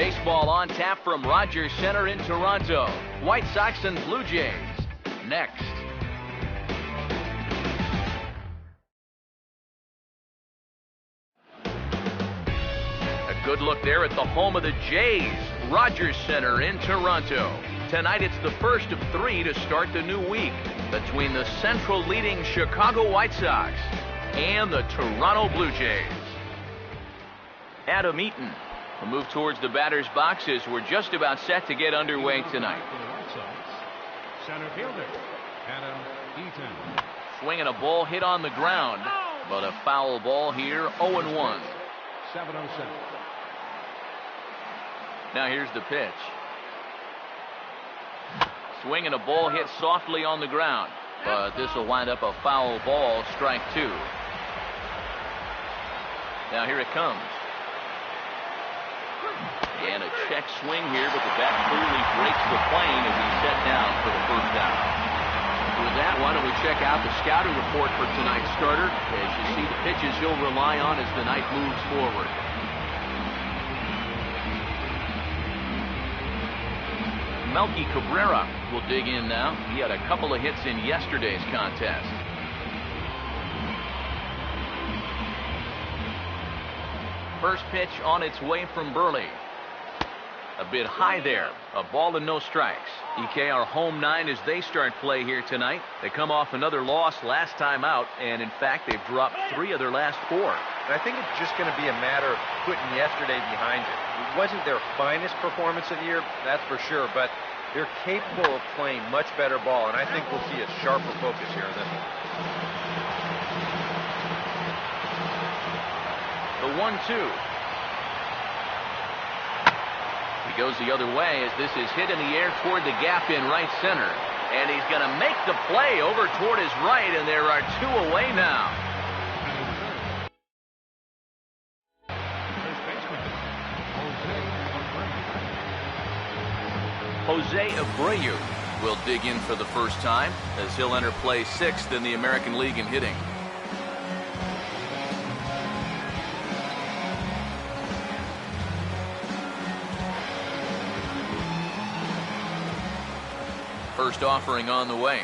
Baseball on tap from Rogers Center in Toronto. White Sox and Blue Jays. Next. A good look there at the home of the Jays. Rogers Center in Toronto. Tonight it's the first of 3 to start the new week between the Central leading Chicago White Sox and the Toronto Blue Jays. Adam Eaton will move towards the batter's boxes. We're just about set to get underway tonight. Center fielder Adam Eaton. Swinging a ball hit on the ground, but a foul ball here, 0-1. 7:07. Now here's the pitch. Swinging a ball hit softly on the ground, but this will wind up a foul ball, strike 2. Now here it comes. And a check swing here, but the bat clearly breaks the plane as he's set down for the first out. With that, why don't we check out the scouting report for tonight's starter as you see the pitches he'll rely on as the night moves forward. Melky Cabrera will dig in now. He had a couple of hits in yesterday's contest. First pitch on its way from Burley. A bit high there. A ball and no strikes. EK are home 9 as they start play here tonight. They come off another loss last time out, and in fact they've dropped 3 of their last 4. And I think it's just going to be a matter of putting yesterday behind it. It wasn't their finest performance of the year, that's for sure, but they're capable of playing much better ball, and I think we'll see a sharper focus here on this one. The 1-2. He goes the other way as this is hit in the air toward the gap in right center. And he's going to make the play over toward his right, and there are 2 away now. Jose Abreu will dig in for the first time as he'll enter play 6th in the American League in hitting. First offering on the way.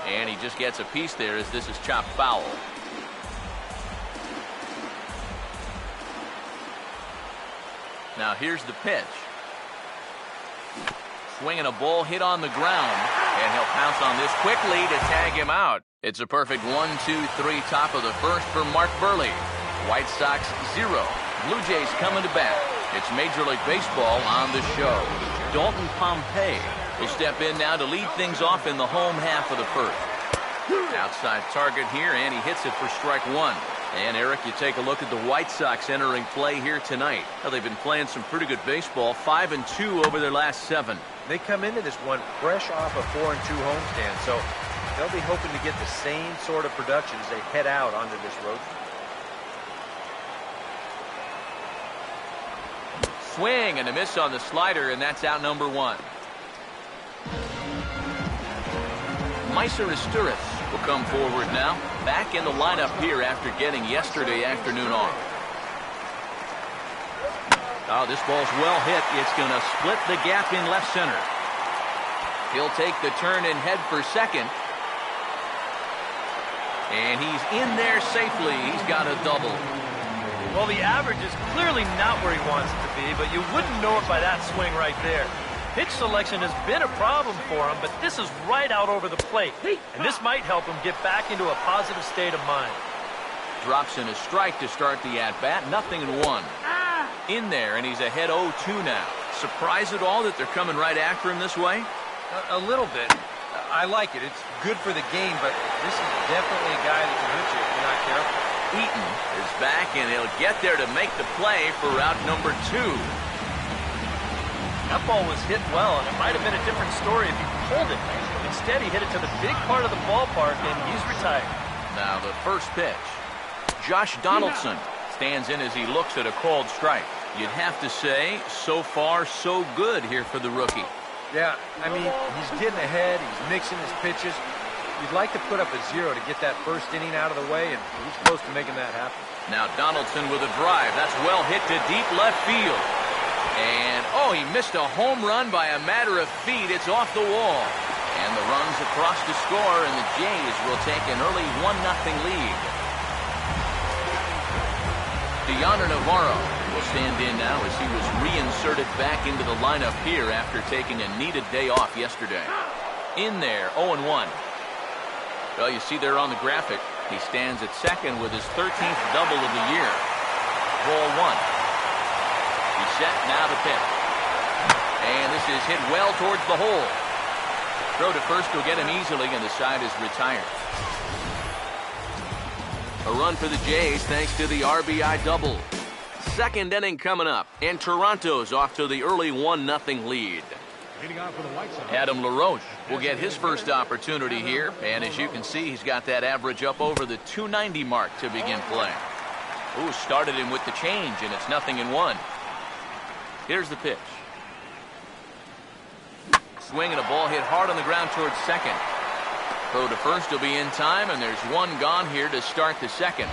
And he just gets a piece there as this is chopped foul. Now here's the pitch. Swinging a ball hit on the ground. And he'll pounce on this quickly to tag him out. It's a perfect 1-2-3 top of the first for Mark Burley. White Sox 0. Blue Jays coming to bat. It's Major League Baseball on the show. Dalton Pompey will step in now to lead things off in the home half of the first. Outside target here, and he hits it for strike 1. And Eric, you take a look at the White Sox entering play here tonight. Well, they've been playing some pretty good baseball, 5-2 over their last 7. They come into this one fresh off a 4-2 homestand, so they'll be hoping to get the same sort of production as they head out onto this road trip. Swing and a miss on the slider, and that's out number 1. Meiser Esturiz will come forward now, back in the lineup here after getting yesterday afternoon off. Oh, this ball's well hit. It's going to split the gap in left center. He'll take the turn and head for second. And he's in there safely. He's got a double. Well, the average is clearly not where he wants it to be, but you wouldn't know it by that swing right there. Pitch selection has been a problem for him, but this is right out over the plate. And this might help him get back into a positive state of mind. Drops in a strike to start the at-bat. 0-1. In there, and he's ahead 0-2 now. Surprised at all that they're coming right after him this way? A little bit. I like it. It's good for the game, but this is definitely a guy that can hit you if you're not careful. Eaton is back, and he'll get there to make the play for route number 2. That ball was hit well, and it might have been a different story if he pulled it. Instead, he hit it to the big part of the ballpark, and he's retired. Now the first pitch. Josh Donaldson stands in as he looks at a called strike. You'd have to say, so far, so good here for the rookie. Yeah, I mean, he's getting ahead. He's mixing his pitches. You'd like to put up a 0 to get that first inning out of the way, and he's close to making that happen. Now Donaldson with a drive. That's well hit to deep left field. And, oh, he missed a home run by a matter of feet. It's off the wall. And the runs across to score, and the Jays will take an early 1-0 lead. Deoner Navarro will stand in now as he was reinserted back into the lineup here after taking a needed day off yesterday. In there, 0-1. Well, you see there on the graphic, he stands at second with his 13th double of the year. Ball one. He's set, now the pitch. And this is hit well towards the hole. Throw to first will get him easily, and the side is retired. A run for the Jays thanks to the RBI double. Second inning coming up, and Toronto's off to the early 1-0 lead. Leading off for the White Sox, Adam LaRoche will get his first opportunity here, and as you can see, he's got that average up over the 290 mark to begin play. Ooh, started him with the change, and it's 0-1. Here's the pitch. Swing and a ball hit hard on the ground towards second. Throw to first will be in time, and there's one gone here to start the second.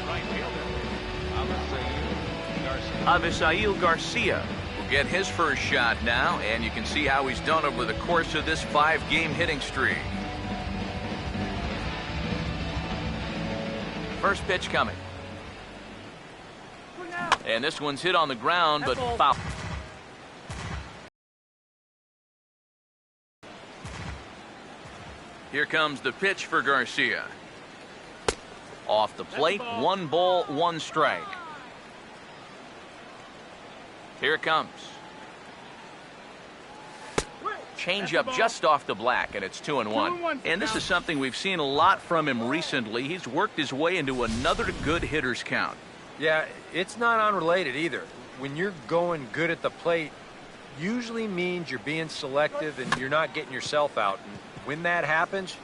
right fielder, Avisail Garcia will get his first shot now, and you can see how he's done over the course of this 5-game hitting streak. First pitch coming. And this one's hit on the ground, but foul. Here comes the pitch for Garcia. Off the plate, 1 ball, 1 strike. Here it comes. Changeup just off the black, and it's 2-1. And this is something we've seen a lot from him recently. He's worked his way into another good hitter's count. Yeah, it's not unrelated either. When you're going good at the plate, usually means you're being selective and you're not getting yourself out. And when that happens,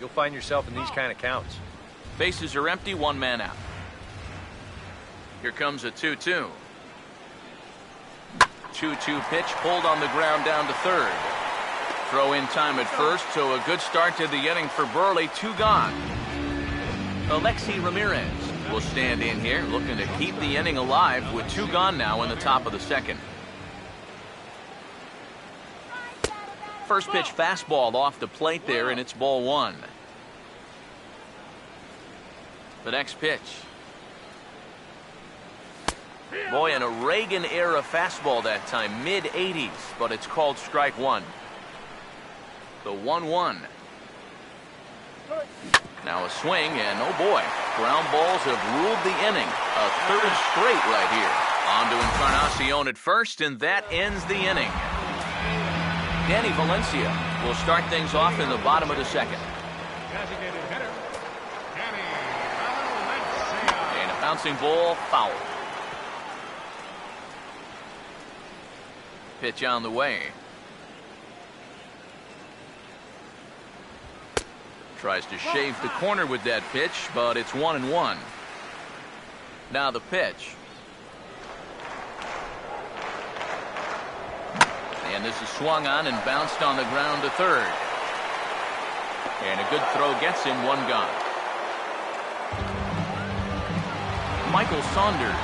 you'll find yourself in these kind of counts. Bases are empty, 1 man out. Here comes a 2-2. 2-2 pitch pulled on the ground down to third. Throw in time at first, so a good start to the inning for Burley. 2 gone. Alexi Ramirez will stand in here looking to keep the inning alive with 2 gone now in the top of the second. First pitch fastball off the plate there, and it's ball 1. The next pitch. Boy, an Reagan-era fastball that time, mid-80s, but it's called strike 1. The 1-1. Now a swing, and oh boy, ground balls have ruled the inning. A 3rd straight right here. On to Encarnacion at first, and that ends the inning. Danny Valencia will start things off in the bottom of the second. designated hitter, Danny Valencia. And a bouncing ball, foul. Pitch on the way. Tries to shave the corner with that pitch, but it's 1-1. Now the pitch. And this is swung on and bounced on the ground to third. And a good throw gets him, 1 gone. Michael Saunders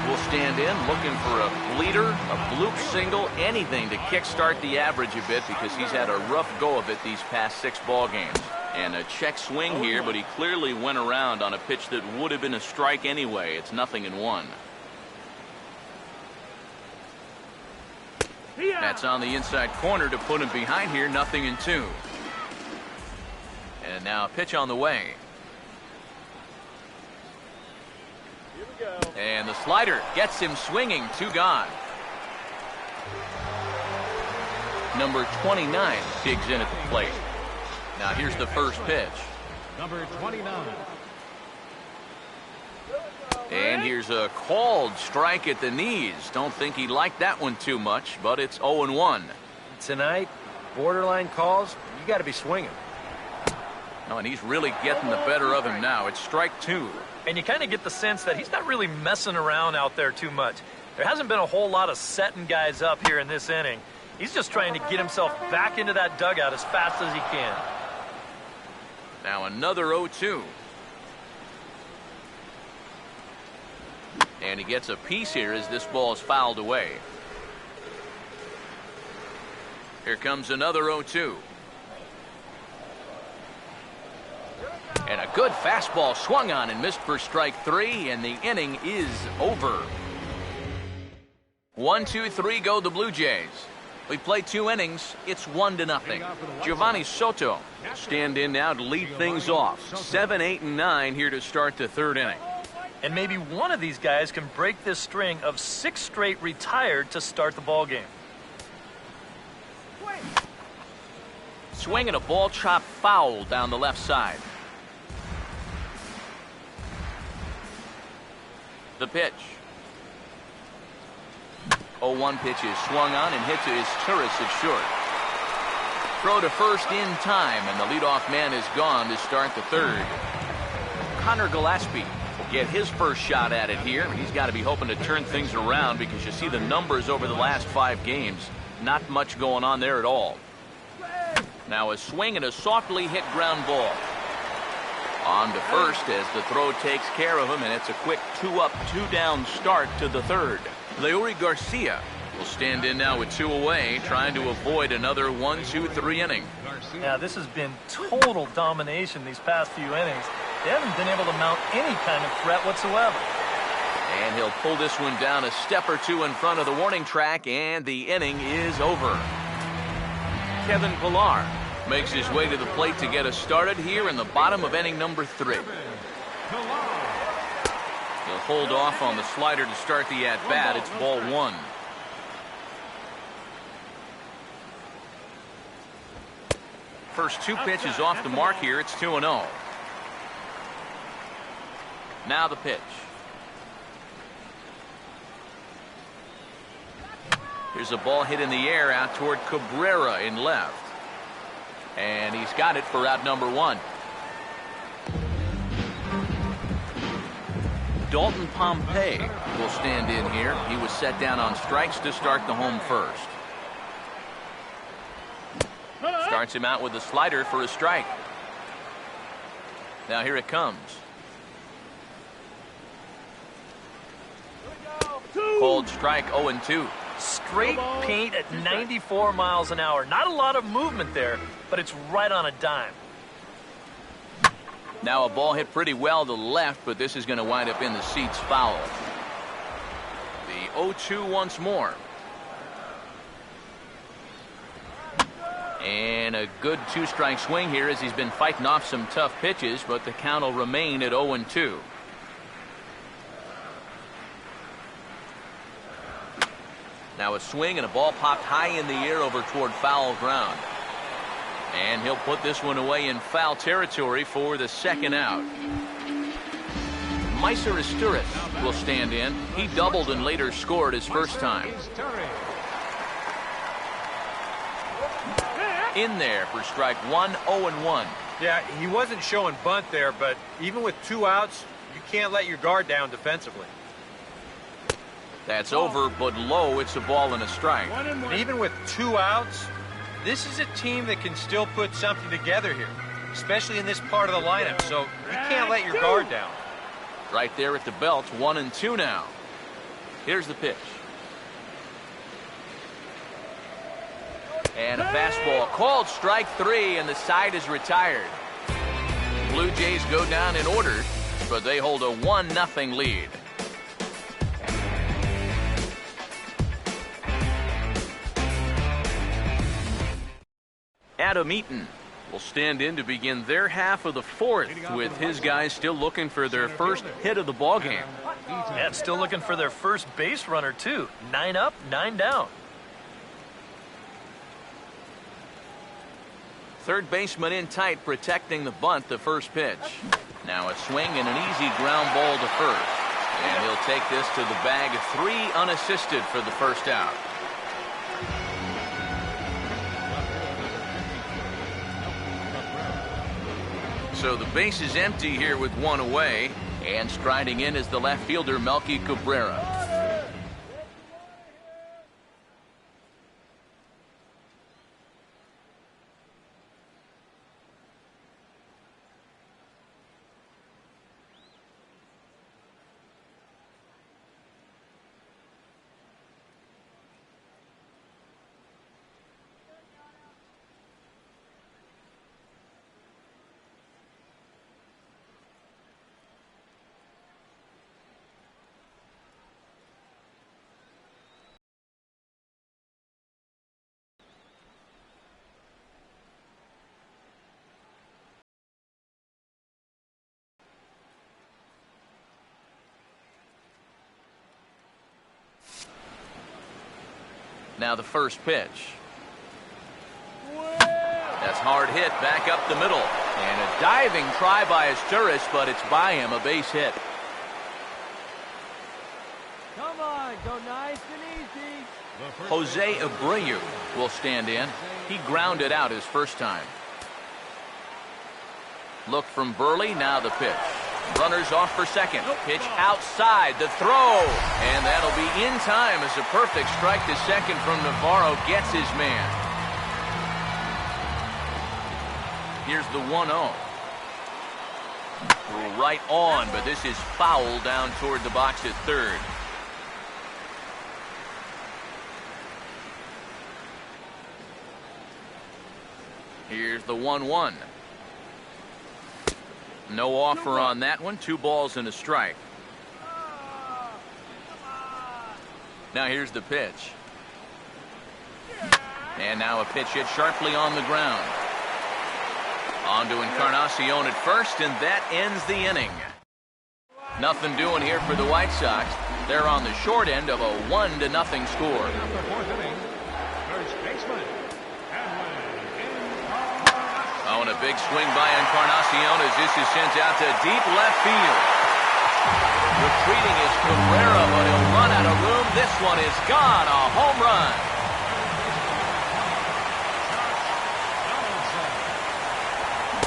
will stand in looking for a bleeder, a bloop single, anything to kickstart the average a bit because he's had a rough go of it these past 6 ball games. And a check swing here, but he clearly went around on a pitch that would have been a strike anyway. It's 0-1. That's on the inside corner to put him behind here, 0-2. And now a pitch on the way. Here we go. And the slider gets him swinging, 2 gone. Number 29 digs in at the plate. Now here's the first pitch. Number 29. And here's a called strike at the knees. Don't think he liked that one too much, but it's 0-1. Tonight, borderline calls, you got to be swinging. Oh, and he's really getting the better of him now. It's strike 2. And you kind of get the sense that he's not really messing around out there too much. There hasn't been a whole lot of setting guys up here in this inning. He's just trying to get himself back into that dugout as fast as he can. Now another 0-2. And he gets a piece here as this ball is fouled away. Here comes another 0-2. And a good fastball swung on and missed for strike 3, and the inning is over. 1-2-3 go the Blue Jays. We played 2 innings. It's 1-0. Giovanni Soto stand in now to lead things off. 7, 8, and 9 here to start the 3rd inning. And maybe one of these guys can break this string of 6 straight retired to start the ball game. Swing and a ball chopped foul down the left side. The pitch. 0-1 pitch is swung on and hit to his Turris at short. Throw to first in time, and the leadoff man is gone to start the 3rd. Connor Gillespie will get his first shot at it here. He's got to be hoping to turn things around because you see the numbers over the last 5 games. Not much going on there at all. Now a swing and a softly hit ground ball. On to first as the throw takes care of him, and it's a quick 2-up, 2-down start to the 3rd. Leury Garcia will stand in now with 2 away, trying to avoid another 1-2-3 inning. Yeah, this has been total domination these past few innings. They haven't been able to mount any kind of threat whatsoever. And he'll pull this one down a step or 2 in front of the warning track, and the inning is over. Kevin Pillar makes his way to the plate to get us started here in the bottom of inning number 3. He'll hold off on the slider to start the at-bat. It's ball 1. First 2 pitches off the mark here. It's 2-0. Now the pitch. Here's a ball hit in the air out toward Cabrera in left. And he's got it for out number 1. Dalton Pompey will stand in here. He was set down on strikes to start the home first. Starts him out with a slider for a strike. Now here it comes. Called strike 0-2. Straight paint at 94 miles an hour. Not a lot of movement there, but it's right on a dime. Now a ball hit pretty well to the left, but this is going to wind up in the seats foul. The 0-2 once more. And a good 2-strike swing here as he's been fighting off some tough pitches, but the count will remain at 0-2. Now a swing and a ball popped high in the air over toward foul ground. And he'll put this one away in foul territory for the 2nd out. Meiser Izturis will stand in. He doubled and later scored his first time. In there for strike 1, 0-1. Yeah, he wasn't showing bunt there, but even with 2 outs, you can't let your guard down defensively. That's over, but low. It's a ball and a strike. And even with 2 outs, this is a team that can still put something together here, especially in this part of the lineup, so you can't let your guard down. Right there at the belt, 1-2 now. Here's the pitch. And a fastball called strike 3, and the side is retired. Blue Jays go down in order, but they hold a 1-0 lead. Adam Eaton will stand in to begin their half of the 4th, with his guys still looking for their first hit of the ballgame. Yeah, still looking for their first base runner, too. 9 up, 9 down. Third baseman in tight, protecting the bunt, the first pitch. Now a swing and an easy ground ball to first. And he'll take this to the bag, 3 unassisted for the first out. So the base is empty here with 1 away, and striding in is the left fielder, Melky Cabrera. Now the first pitch. That's hard hit back up the middle. And a diving try by Asturis, but it's by him, a base hit. Come on, go nice and easy. Jose Abreu will stand in. He grounded out his first time. Look from Burley, now the pitch. Runners off for second. Pitch outside, the throw. And that'll be in time as a perfect strike to second from Navarro gets his man. Here's the 1-0. Right on, but this is foul down toward the box at third. Here's the 1-1. No offer on that one. 2 balls and a strike. Now here's the pitch. And now a pitch hit sharply on the ground. On to Encarnacion at first, and that ends the inning. Nothing doing here for the White Sox. They're on the short end of a 1-0 score. The fourth inning. First baseman. Oh, and a big swing by Encarnacion as this is sent out to deep left field. Retreating is Cabrera, but he'll run out of room. This one is gone. A home run.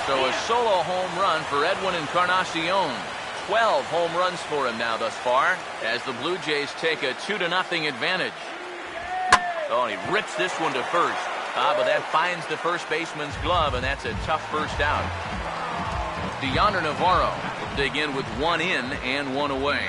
So a solo home run for Edwin Encarnacion. 12 home runs for him now thus far as the Blue Jays take a 2-0 advantage. Oh, and he rips this one to first. But that finds the first baseman's glove, and that's a tough first out. Yonder Navarro will dig in with 1 in and 1 away.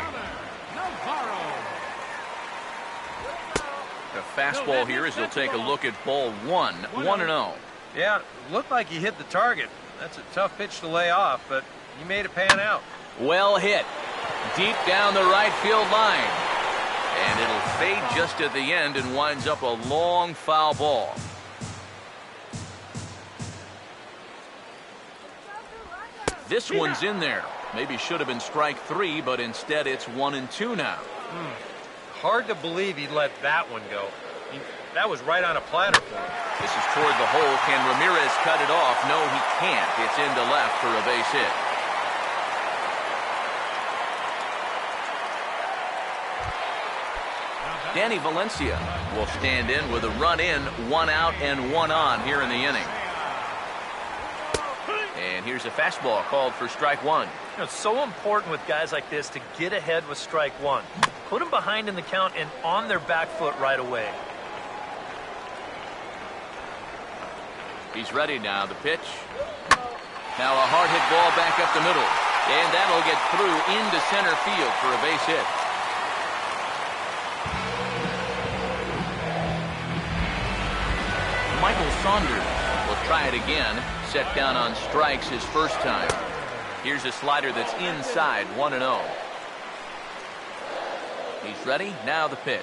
The fastball here as he'll take a look at ball 1. 1-0. Yeah, looked like he hit the target. That's a tough pitch to lay off, but he made it pan out. Well hit. Deep down the right field line. And it'll fade just at the end and winds up a long foul ball. This one's in there. Maybe should have been strike 3, but instead it's 1-2 now. Hard to believe he let that one go. That was right on a platter for him. This is toward the hole. Can Ramirez cut it off? No, he can't. It's into left for a base hit. Danny Valencia will stand in with a run in, 1 out and 1 on here in the inning. And here's a fastball called for strike 1. You know, it's so important with guys like this to get ahead with strike 1. Put them behind in the count and on their back foot right away. He's ready now. The pitch. Now a hard hit ball back up the middle. And that'll get through into center field for a base hit. Michael Saunders will try it again. Set down on strikes his first time. Here's a slider that's inside, 1-0. He's ready. Now the pitch.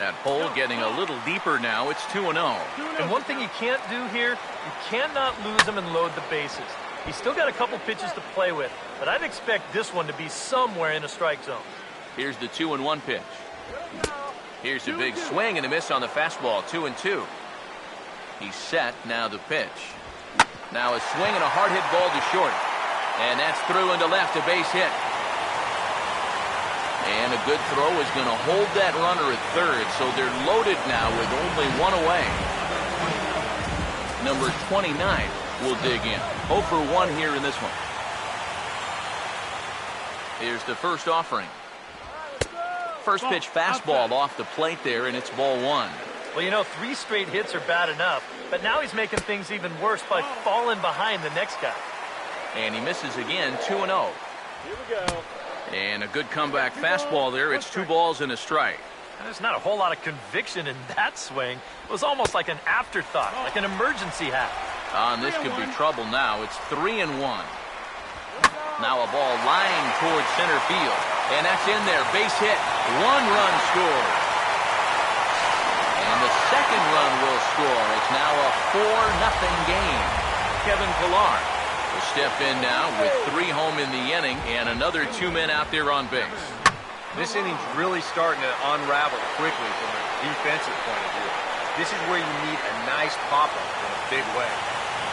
That hole getting a little deeper now. It's 2-0. And one thing you can't do here, you cannot lose him and load the bases. He's still got a couple pitches to play with, but I'd expect this one to be somewhere in the strike zone. Here's the 2-1 pitch. Here's a big swing and a miss on the fastball, 2-2. He's set. Now the pitch. Now a swing and a hard hit ball to short. And that's through into left, a base hit. And a good throw is going to hold that runner at third, so they're loaded now with only 1 away. Number 29 will dig in. 0 for 1 here in this one. Here's the first offering. First pitch fastball off the plate there, and it's ball 1. Well, you know, 3 straight hits are bad enough, but now he's making things even worse by falling behind the next guy. And he misses again, 2-0. Here we go. And a good comeback fastball there. It's 2 balls and a strike. There's not a whole lot of conviction in that swing. It was almost like an afterthought, like an emergency hat. And this could be trouble now. It's 3-1. Now a ball lined towards center field. And that's in there. Base hit. 1 run scored. And the second run will score. It's now a 4-0 game. Kevin Pillar will step in now with 3 home in the inning and another 2 men out there on base. This inning's really starting to unravel quickly from a defensive point of view. This is where you need a nice pop-up in a big way.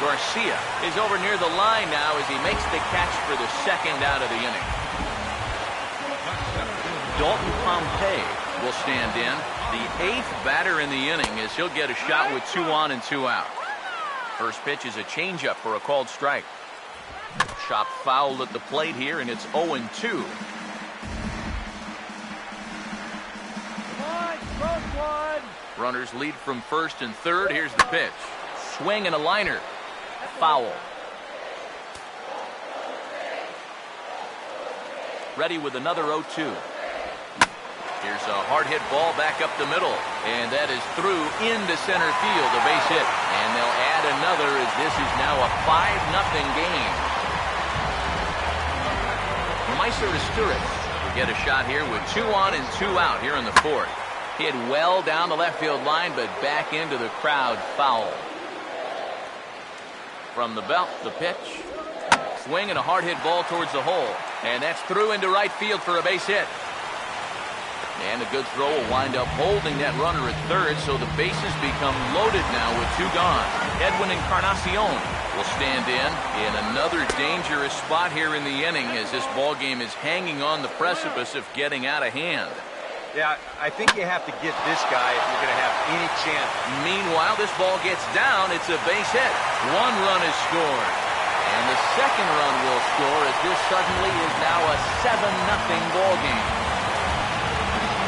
Garcia is over near the line now as he makes the catch for the second out of the inning. Dalton Pompey will stand in, the 8th batter in the inning, as he'll get a shot with 2 on and 2 out. First pitch is a changeup for a called strike. Shot fouled at the plate here, and it's 0-2. Come on, close one. Runners lead from first and third. Here's the pitch. Swing and a liner. Foul. Ready with another 0-2. Here's a hard hit ball back up the middle, and that is through into center field, a base hit. And they'll add another as this is now a 5-0 game. Meiser Asturias will get a shot here with 2 on and 2 out here in the 4th. Hit well down the left field line, but back into the crowd, foul. From the belt, the pitch. Swing and a hard hit ball towards the hole, and that's through into right field for a base hit. And a good throw will wind up holding that runner at third, so the bases become loaded now with 2 gone. Edwin Encarnacion will stand in another dangerous spot here in the inning as this ball game is hanging on the precipice of getting out of hand. Yeah, I think you have to get this guy if you're going to have any chance. Meanwhile, this ball gets down. It's a base hit. 1 run is scored. And the second run will score as this suddenly is now a 7-0 ball game.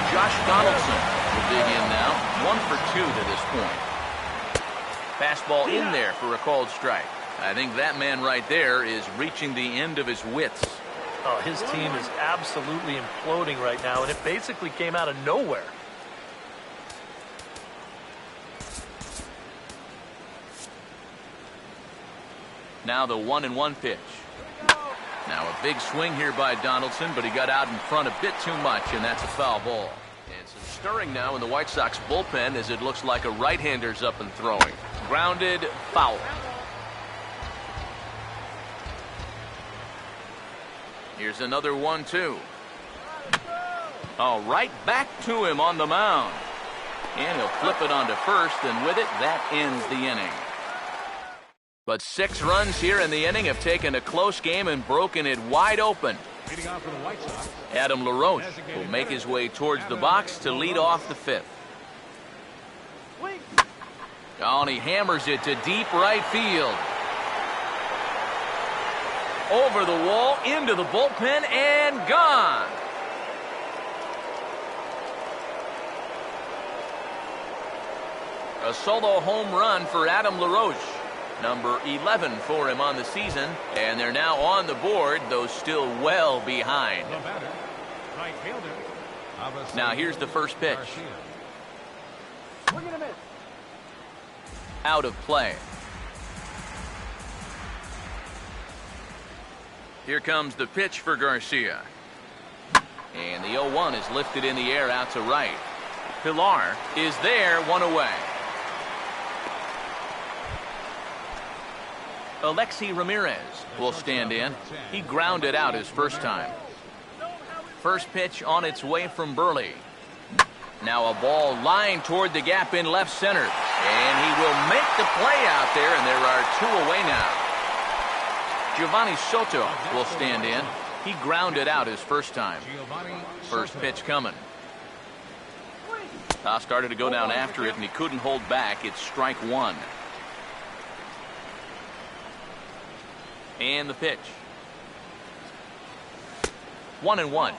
Josh Donaldson will dig in now. 1 for 2 to this point. Fastball in there for a called strike. I think that man right there is reaching the end of his wits. Oh, his team is absolutely imploding right now, and it basically came out of nowhere. Now the 1-1 pitch. Now a big swing here by Donaldson, but he got out in front a bit too much, and that's a foul ball. And some stirring now in the White Sox bullpen as it looks like a right-hander's up and throwing. Grounded, foul. Here's another 1-2. Oh, right back to him on the mound. And he'll flip it onto first, and with it, that ends the inning. But 6 runs here in the inning have taken a close game and broken it wide open. Leading off for the White Sox, Adam LaRoche will make his way towards the box to lead off the 5th. Oh, and he hammers it to deep right field. Over the wall, into the bullpen, and gone. A solo home run for Adam LaRoche. Number 11 for him on the season, and they're now on the board, though still well behind. the batter, right fielder. Now here's the first pitch. Swing and a miss. Out of play. Here comes the pitch for Garcia. And the 0-1 is lifted in the air out to right. Pilar is there, 1 away. Alexi Ramirez will stand in. He grounded out his first time. First pitch on its way from Burley. Now a ball lined toward the gap in left center. And he will make the play out there, and there are 2 away now. Giovanni Soto will stand in. He grounded out his first time. First pitch coming. Toss started to go down after it, and he couldn't hold back. It's strike 1. And the pitch. 1-1.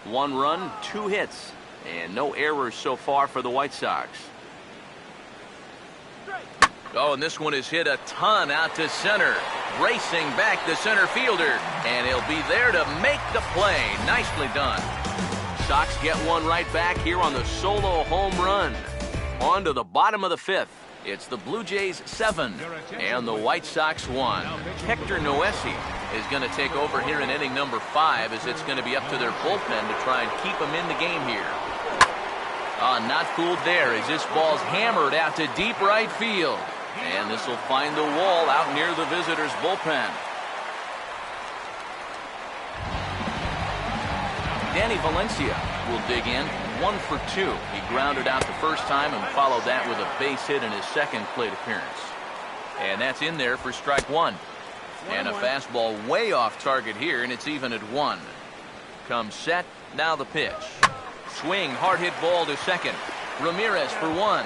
1 run, 2 hits, and no errors so far for the White Sox. Oh, and this one is hit a ton out to center. Racing back the center fielder, and he'll be there to make the play. Nicely done. Sox get one right back here on the solo home run. On to the bottom of the 5th. It's the Blue Jays 7 and the White Sox 1. Hector Noesi is going to take over here in inning number 5 as it's going to be up to their bullpen to try and keep them in the game here. Not fooled there as this ball's hammered out to deep right field. And this will find the wall out near the visitors' bullpen. Danny Valencia will dig in. 1 for 2. He grounded out the first time and followed that with a base hit in his second plate appearance. And that's in there for strike one. And a fastball way off target here, and it's even at 1. Comes set, now the pitch. Swing, hard hit ball to second. Ramirez for 1.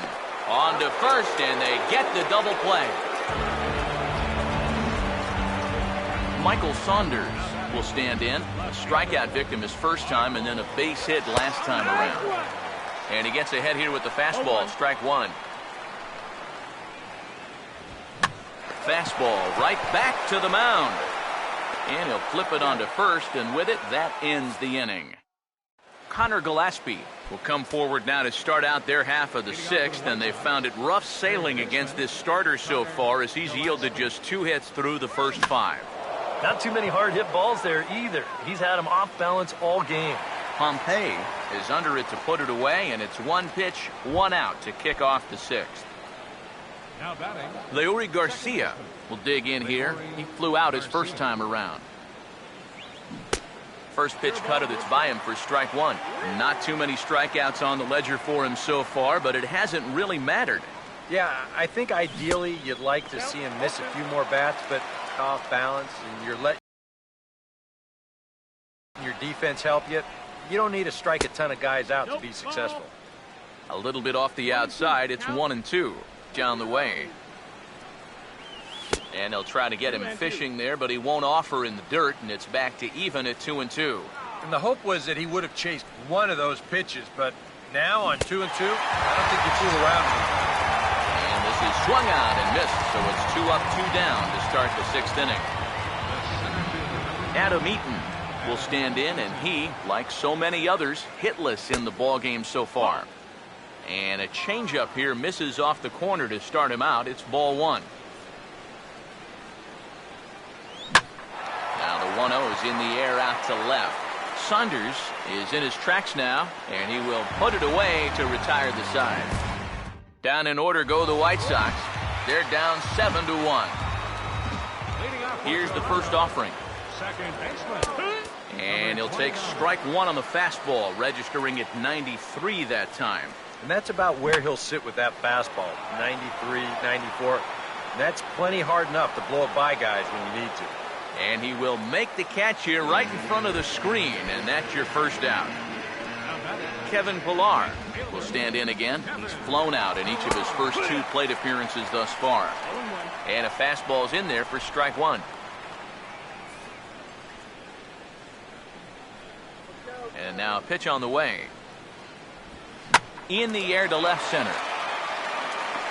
On to first, and they get the double play. Michael Saunders will stand in. A strikeout victim his first time, and then a base hit last time around. And he gets ahead here with the fastball, strike one. Fastball right back to the mound. And he'll flip it onto first, and with it, that ends the inning. Connor Gillespie will come forward now to start out their half of the sixth, and they've found it rough sailing against this starter so far as he's yielded just 2 hits through the first 5. Not too many hard hit balls there either. He's had him off balance all game. Pompey is under it to put it away, and it's 1 pitch, 1 out to kick off the sixth. Now batting. Leury Garcia will dig in here. He flew out his first time around. First pitch cutter that's by him for strike one. Not too many strikeouts on the ledger for him so far, but it hasn't really mattered. Yeah, I think ideally you'd like to see him miss a few more bats, but off balance, and you're letting your defense help you. You don't need to strike a ton of guys out to be successful. A little bit off the outside. It's 1-2. Down the way. And they'll try to get him fishing there, but he won't offer in the dirt, and it's back to even at 2-2. And the hope was that he would have chased one of those pitches, but now on 2-2, I don't think you fool around with him. And this is swung on and missed, so it's 2 up, 2 down to start the sixth inning. Adam Eaton will stand in, and he, like so many others, hitless in the ballgame so far. And a changeup here misses off the corner to start him out. It's ball 1. Now the 1-0 is in the air out to left. Saunders is in his tracks now, and he will put it away to retire the side. Down in order go the White Sox. They're down 7-1. Here's the first offering. Second baseman. And he'll take strike one on the fastball, registering at 93 that time. And that's about where he'll sit with that fastball, 93, 94. And that's plenty hard enough to blow it by guys when you need to. And he will make the catch here right in front of the screen, and that's your first out. Kevin Pillar will stand in again. He's flown out in each of his first 2 plate appearances thus far. And a fastball's in there for strike one. And now a pitch on the way. In the air to left center.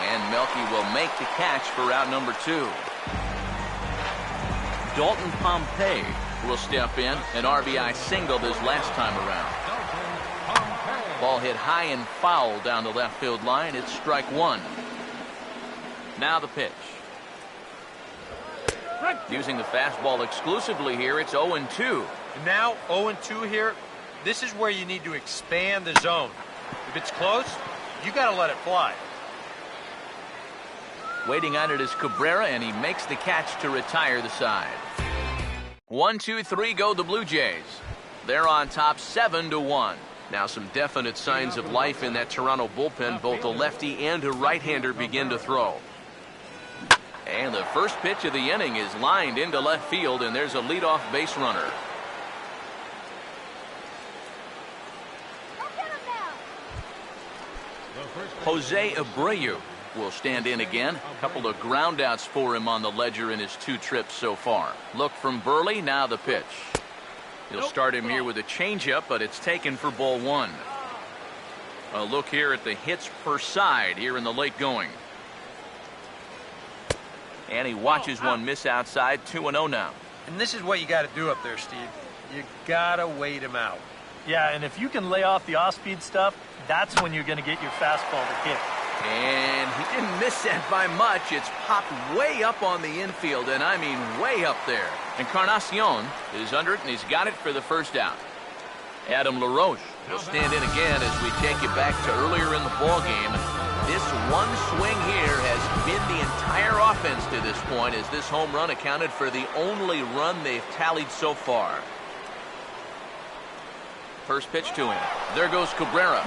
And Melky will make the catch for out number 2. Dalton Pompey will step in. An RBI single this last time around. Ball hit high and foul down the left field line. It's strike one. Now the pitch. Using the fastball exclusively here, it's 0-2. And now 0-2 here. This is where you need to expand the zone. If it's close, you got to let it fly. Waiting on it is Cabrera, and he makes the catch to retire the side. 1, 2, 3 go the Blue Jays. They're on top 7-1. Now some definite signs of life in that Toronto bullpen. Both a lefty and a right-hander begin to throw. And the first pitch of the inning is lined into left field, and there's a leadoff base runner. Jose Abreu will stand in again. A couple of groundouts for him on the ledger in his 2 trips so far. Look from Burley, now the pitch. He'll start him here with a changeup, but it's taken for ball 1. A look here at the hits per side here in the late going. And he watches one miss outside. 2-0 now. And this is what you got to do up there, Steve. You got to wait him out. Yeah, and if you can lay off the off-speed stuff, that's when you're going to get your fastball to hit. And he didn't miss that by much. It's popped way up on the infield, and I mean way up there. Encarnacion is under it, and he's got it for the first out. Adam LaRoche will stand in again as we take you back to earlier in the ballgame. This one swing here has been the entire offense to this point, as this home run accounted for the only run they've tallied so far. First pitch to him. There goes Cabrera.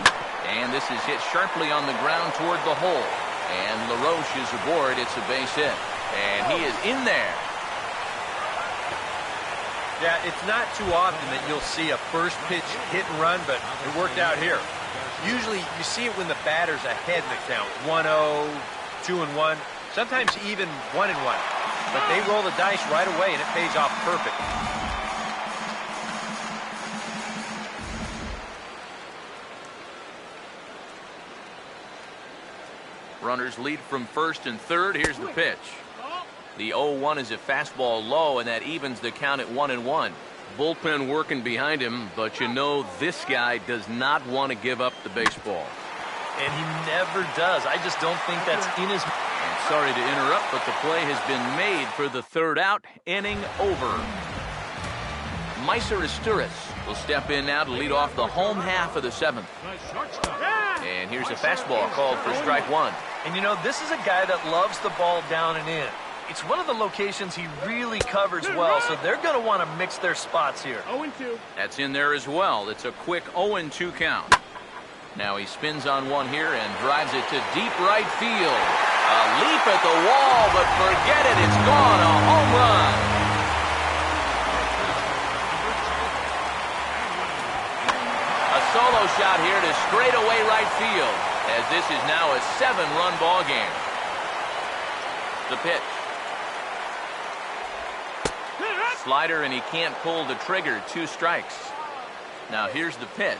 And this is hit sharply on the ground toward the hole. And LaRoche is aboard. It's a base hit. And he is in there. Yeah, it's not too often that you'll see a first pitch hit and run, but it worked out here. Usually you see it when the batter's ahead in the count. 1-0, 2-1, sometimes even 1-1. But they roll the dice right away, and it pays off perfect. Runners lead from first and third. Here's the pitch. The 0-1 is a fastball low, and that evens the count at 1-1. Bullpen working behind him, but you know this guy does not want to give up the baseball. And he never does. I just don't think that's in his... And sorry to interrupt, but the play has been made for the third out. Inning over. Meiser Esturiz will step in now to lead off the home half of the seventh. And here's a fastball called for strike one. And you know, this is a guy that loves the ball down and in. It's one of the locations he really covers well, so they're going to want to mix their spots here. 0-2. That's in there as well. It's a quick 0-2 count. Now he spins on one here and drives it to deep right field. A leap at the wall, but forget it. It's gone. A home run. A solo shot here to straightaway right field, as this is now a 7-run ball game. The pitch. Slider, and he can't pull the trigger. 2 strikes. Now here's the pitch.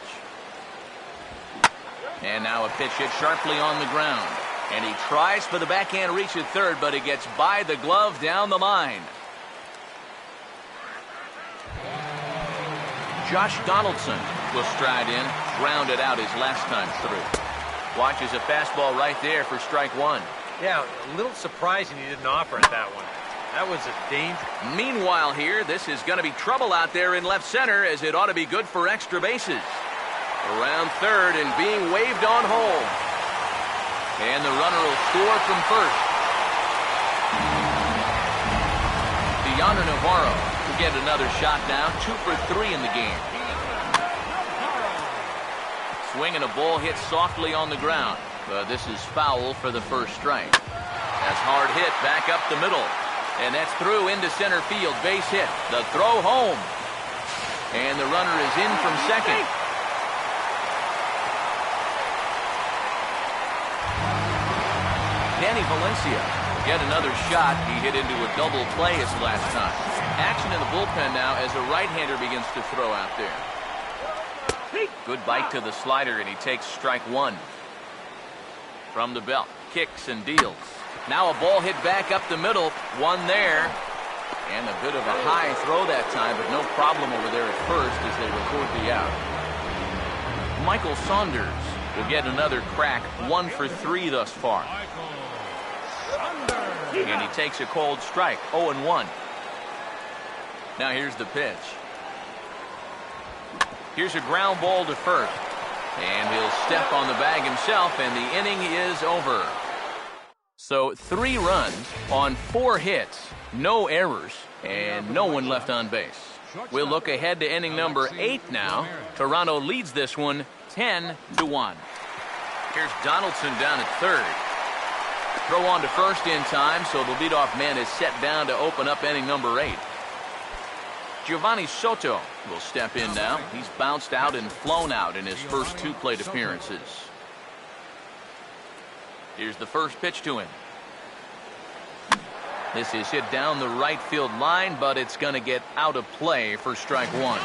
And now a pitch hit sharply on the ground. And he tries for the backhand reach at third, but it gets by the glove down the line. Josh Donaldson will stride in, grounded out his last time through. Watches a fastball right there for strike one. Yeah, a little surprising he didn't offer it that one. That was a danger. Meanwhile here, this is going to be trouble out there in left center, as it ought to be good for extra bases. Around third and being waved on home. And the runner will score from first. Deoner Navarro will get another shot now. 2 for 3 in the game. Swing and a ball hit softly on the ground. But this is foul for the first strike. That's hard hit back up the middle. And that's through into center field. Base hit. The throw home. And the runner is in from second. Danny Valencia will get another shot. He hit into a double play his last time. Action in the bullpen now as a right-hander begins to throw out there. Good bite to the slider, and he takes strike one. From the belt, kicks and deals. Now a ball hit back up the middle. One there. And a bit of a high throw that time, but no problem over there at first as they record the out. Michael Saunders will get another crack. 1 for 3 thus far. And he takes a cold strike. 0-1. Now here's the pitch. Here's a ground ball to first. And he'll step on the bag himself, and the inning is over. So 3 runs on 4 hits, no errors, and no one left on base. We'll look ahead to inning number 8 now. Toronto leads this one 10-1. Here's Donaldson down at third. Throw on to first in time, so the leadoff man is set down to open up inning number 8. Giovanni Soto will step in now. He's bounced out and flown out in his first 2 plate appearances. Here's the first pitch to him. This is hit down the right field line, but it's going to get out of play for strike one.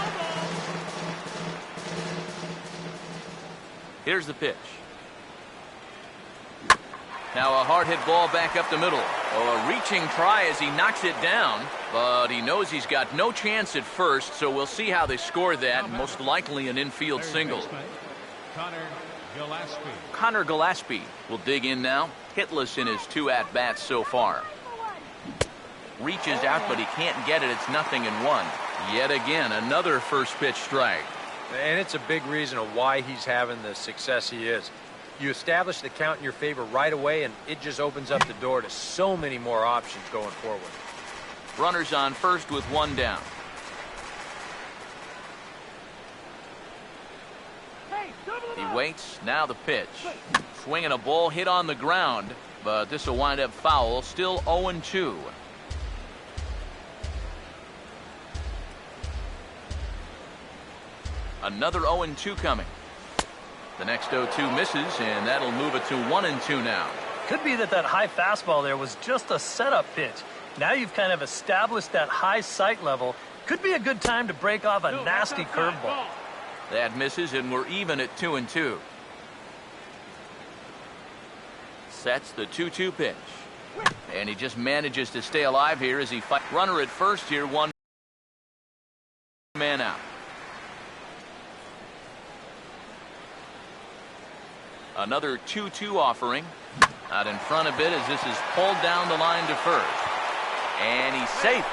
Here's the pitch. Now a hard hit ball back up the middle. A reaching try as he knocks it down, but he knows he's got no chance at first, so we'll see how they score that. Most likely an infield single. Connor Gillespie will dig in now. Hitless in his 2 at-bats so far. Reaches out, but he can't get it. It's 0-1. Yet again, another first pitch strike. And it's a big reason of why he's having the success he is. You establish the count in your favor right away, and it just opens up the door to so many more options going forward. Runners on first with 1 down. waits. Now the pitch. Swinging a ball hit on the ground, but this will wind up foul. Still 0-2. Another 0-2 coming. The next 0-2 misses, and that'll move it to 1-2 now. Could be that high fastball there was just a setup pitch. Now you've kind of established that high sight level. Could be a good time to break off a nasty curveball. That misses, and we're even at 2-2. Sets the 2-2 pitch. And he just manages to stay alive here as he fights. Runner at first here, one man out. Another 2-2 offering. Out in front a bit as this is pulled down the line to first. And he's safe.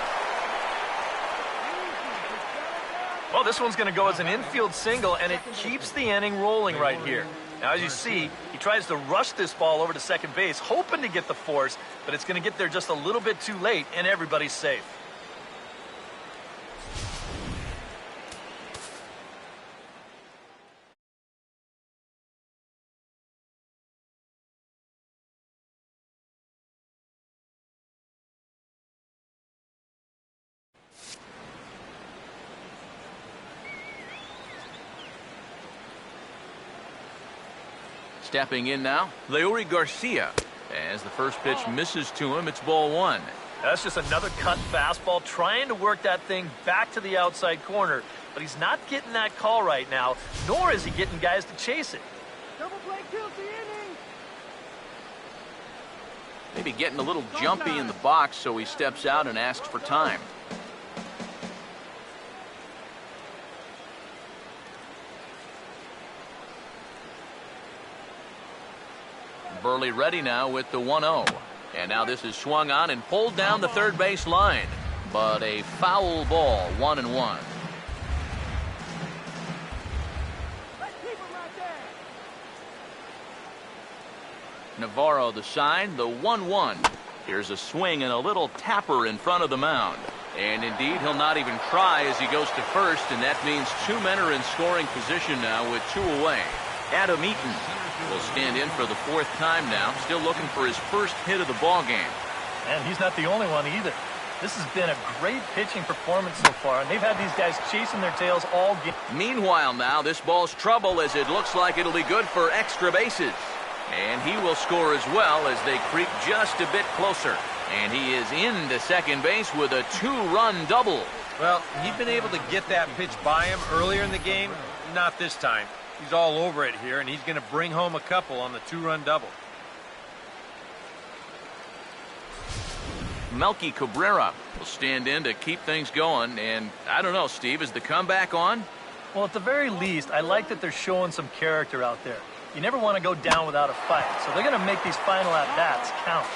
Well, this one's going to go as an infield single, and it keeps the inning rolling right here. Now, as you see, he tries to rush this ball over to second base, hoping to get the force, but it's going to get there just a little bit too late, and everybody's safe. Stepping in now, Leury Garcia. As the first pitch misses to him, it's ball one. That's just another cut fastball, trying to work that thing back to the outside corner. But he's not getting that call right now, nor is he getting guys to chase it. Double play kills the inning. Maybe getting a little jumpy in the box, so he steps out and asks for time. Burley ready now with the 1-0. And now this is swung on and pulled down the third base line. But a foul ball, 1-1. Let's keep him right there. Navarro the sign, the 1-1. Here's a swing and a little tapper in front of the mound. And indeed, he'll not even try as he goes to first, and that means two men are in scoring position now with two away. Adam Eaton will stand in for the fourth time now, still looking for his first hit of the ball game. And he's not the only one either. This has been a great pitching performance so far, and they've had these guys chasing their tails all game. Meanwhile now, this ball's trouble as it looks like it'll be good for extra bases. And he will score as well as they creep just a bit closer. And he is into second base with a two-run double. Well, he'd been able to get that pitch by him earlier in the game. Not this time. He's all over it here, and he's going to bring home a couple on the two-run double. Melky Cabrera will stand in to keep things going. And I don't know, Steve, is the comeback on? Well, at the very least, I like that they're showing some character out there. You never want to go down without a fight, so they're going to make these final at-bats count.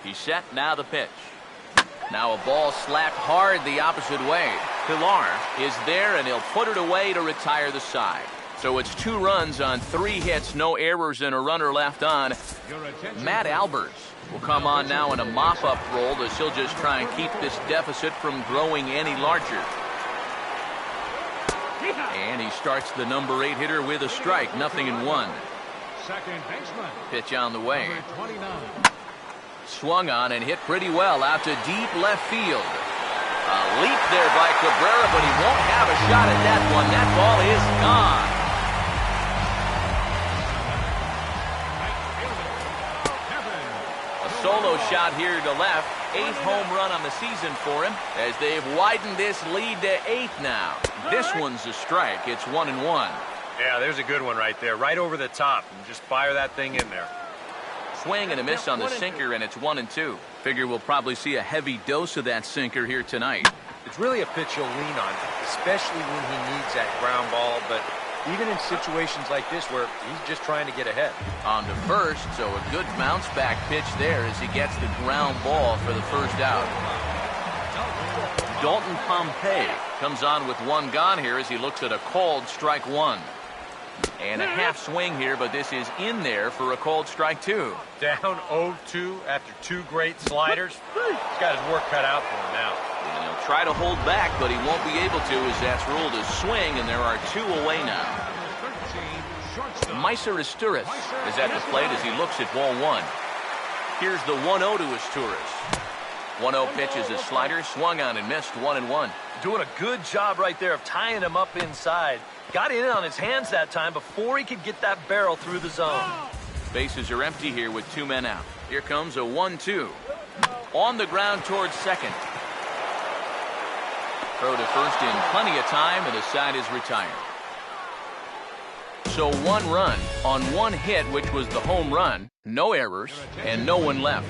He's set, now the pitch. Now a ball slapped hard the opposite way. Pilar is there, and he'll put it away to retire the side. So it's 2 runs on 3 hits, no errors, and a runner left on. Matt Albers will come on now in a mop-up role as he'll just try and keep this deficit from growing any larger. And he starts the number 8 hitter with a strike, 0-1. Second baseman. Pitch on the way. Number 29. Swung on and hit pretty well out to deep left field. A leap there by Cabrera, but he won't have a shot at that one. That ball is gone. A solo shot here to left. 8th home run on the season for him as they've widened this lead to 8 now. This one's a strike. It's 1-1. Yeah, there's a good one right there. Right over the top. And just fire that thing in there. Swing and a miss on the sinker, and it's 1-2. Figure we'll probably see a heavy dose of that sinker here tonight. It's really a pitch you'll lean on, especially when he needs that ground ball, but even in situations like this where he's just trying to get ahead. On to first, so a good bounce back pitch there as he gets the ground ball for the first out. Dalton Pompey comes on with 1 gone here as he looks at a called strike 1. And a half swing here, but this is in there for a called strike 2. Down 0-2 after 2 great sliders. He's got his work cut out for him now. try to hold back, but he won't be able to as that's ruled a swing, and there are 2 away now. 13, shortstop. Meiser Asturias is at the plate as he looks at ball 1. Here's the 1-0 to Asturias. 1-0 pitch is his slider, swung on and missed, 1-1. Doing a good job right there of tying him up inside. Got in on his hands that time before he could get that barrel through the zone. Bases are empty here with 2 men out. Here comes a 1-2. On the ground towards second. Throw to first in plenty of time, and the side is retired. So 1 run on 1 hit, which was the home run, no errors, and no one left.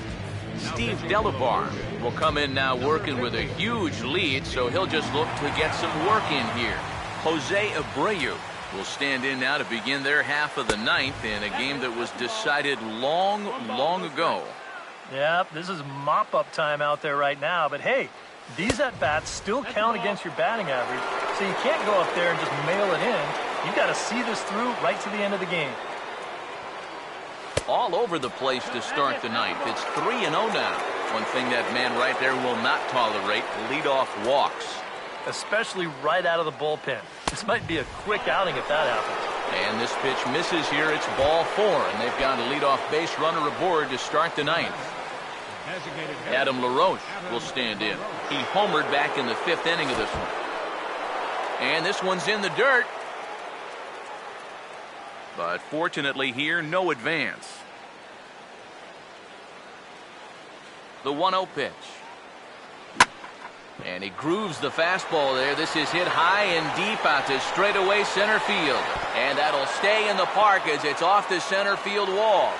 Steve Delabar will come in now working with a huge lead, so he'll just look to get some work in here. Jose Abreu will stand in now to begin their half of the 9th in a game that was decided long, long ago. Yeah, this is mop-up time out there right now, but hey, these at-bats still count against your batting average, so you can't go up there and just mail it in. You've got to see this through right to the end of the game. All over the place to start the 9th. It's 3-0 now. One thing that man right there will not tolerate, leadoff walks. Especially right out of the bullpen. This might be a quick outing if that happens. And this pitch misses here. It's ball 4, and they've got a leadoff base runner aboard to start the 9th. Designated hitter. Adam LaRoche will stand in. He homered back in the 5th inning of this one. And this one's in the dirt. But fortunately here, no advance. The 1-0 pitch. And he grooves the fastball there. This is hit high and deep out to straightaway center field. And that'll stay in the park as it's off the center field wall.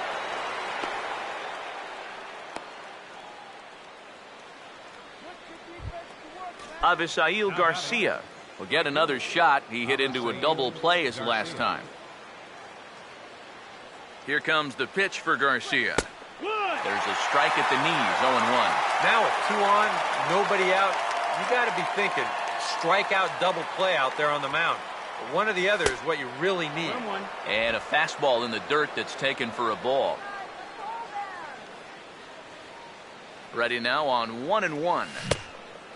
Avisail Garcia will get another shot. He hit into a double play his last time. Here comes the pitch for Garcia. There's a strike at the knees, 0-1. Now with 2 on, nobody out, you got to be thinking strikeout double play out there on the mound. But one or the other is what you really need. And a fastball in the dirt that's taken for a ball. Ready now on 1-1.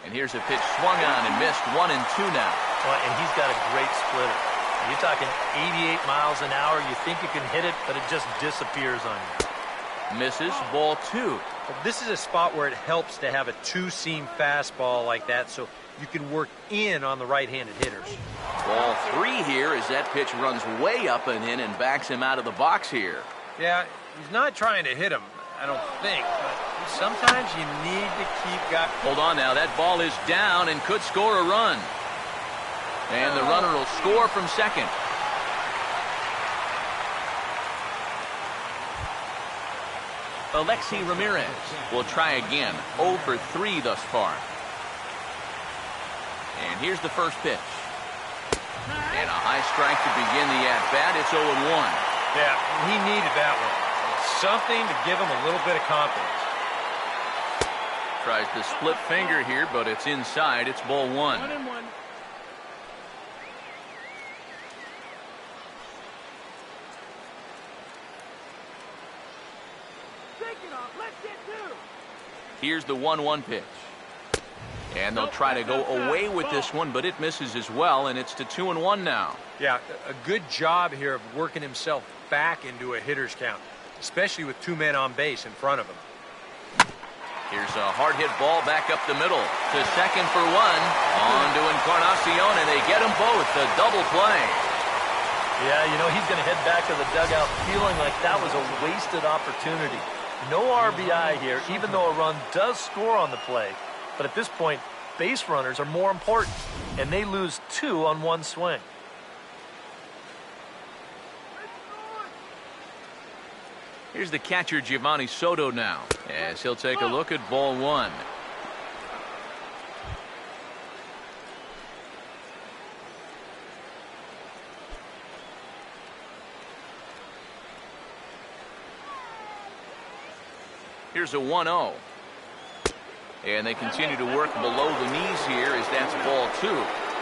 And here's a pitch swung on and missed, 1-2 now. Well, and he's got a great splitter. You're talking 88 miles an hour. You think you can hit it, but it just disappears on you. Misses, ball 2. Well, this is a spot where it helps to have a 2-seam fastball like that so you can work in on the right-handed hitters. Ball 3 here as that pitch runs way up and in and backs him out of the box here. Yeah, he's not trying to hit him, I don't think, but sometimes you need to keep Hold on now, that ball is down and could score a run. And the runner will score from second. Alexi Ramirez will try again. 0 for 3 thus far. And here's the first pitch. And a high strike to begin the at-bat. It's 0-1. Yeah, he needed that one. Something to give him a little bit of confidence. Tries the split finger here, but it's inside. It's ball 1. 1-1. Take it off. Let's get 2. Here's the 1-1 pitch. And they'll try to go away with this one, but it misses as well, and it's to 2-1 now. Yeah, a good job here of working himself back into a hitter's count, especially with 2 men on base in front of him. Here's a hard hit ball back up the middle to second for 1. On to Encarnacion, and they get them both. A double play. Yeah, you know, he's going to head back to the dugout feeling like that was a wasted opportunity. No RBI here, even though a run does score on the play. But at this point, base runners are more important, and they lose 2 on 1 swing. Here's the catcher, Giovanni Soto, now, as he'll take a look at ball 1. Here's a 1-0. And they continue to work below the knees here as that's ball 2.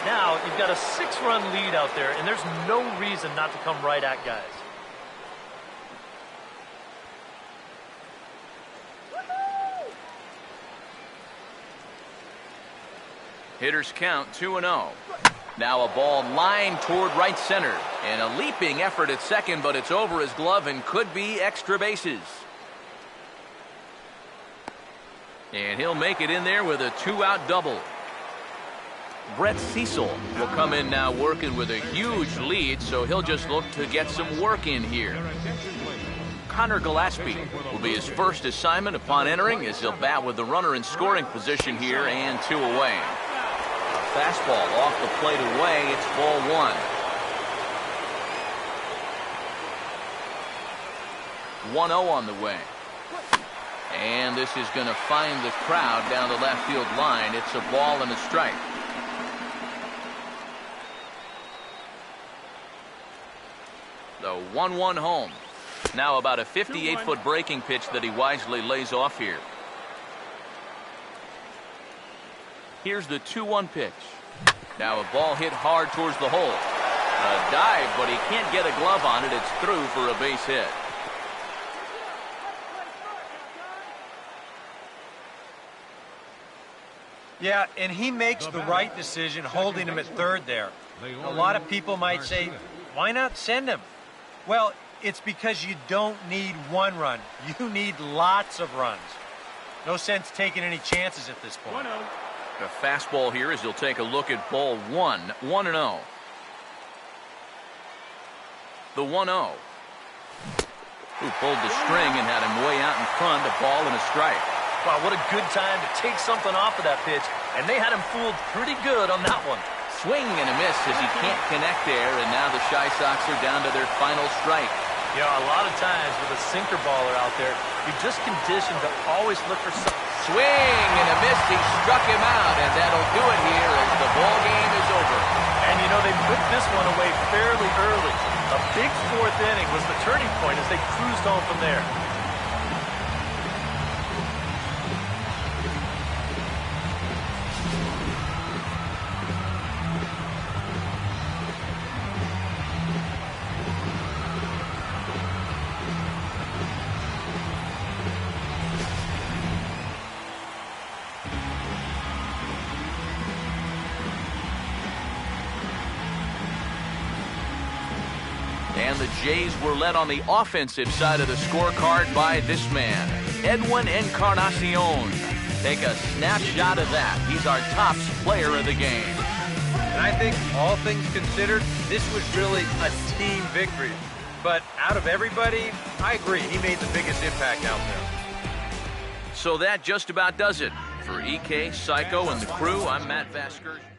Now, you've got a 6-run lead out there, and there's no reason not to come right at guys. Hitters count 2-0. Now a ball lined toward right center. And a leaping effort at second, but it's over his glove and could be extra bases. And he'll make it in there with a 2-out double. Brett Cecil will come in now working with a huge lead, so he'll just look to get some work in here. Connor Gillespie will be his first assignment upon entering, as he'll bat with the runner in scoring position here and 2 away. A fastball off the plate away. It's ball 1. 1-0 on the way. And this is going to find the crowd down the left field line. It's a ball and a strike. The 1-1 home. Now about a 58-foot breaking pitch that he wisely lays off here. Here's the 2-1 pitch. Now a ball hit hard towards the hole. A dive, but he can't get a glove on it. It's through for a base hit. Yeah, and he makes the right decision holding him at third there. A lot of people might say, why not send him? Well, it's because you don't need 1 run. You need lots of runs. No sense taking any chances at this point. A fastball here as he'll take a look at ball 1. 1-0. The 1-0. Who pulled the string and had him way out in front. A ball and a strike. Wow, what a good time to take something off of that pitch. And they had him fooled pretty good on that one. Swing and a miss as he can't connect there, and now the Chi Sox are down to their final strike. Yeah, a lot of times with a sinker baller out there, you're just conditioned to always look for something. Swing and a miss. He struck him out, and that'll do it here as the ball game is over. And you know, they put this one away fairly early. A big 4th inning was the turning point as they cruised on from there. And the Jays were led on the offensive side of the scorecard by this man, Edwin Encarnacion. Take a snapshot of that. He's our top player of the game. And I think, all things considered, this was really a team victory. But out of everybody, I agree, he made the biggest impact out there. So that just about does it. For EK, Psycho, and the crew, I'm Matt Vasgersian.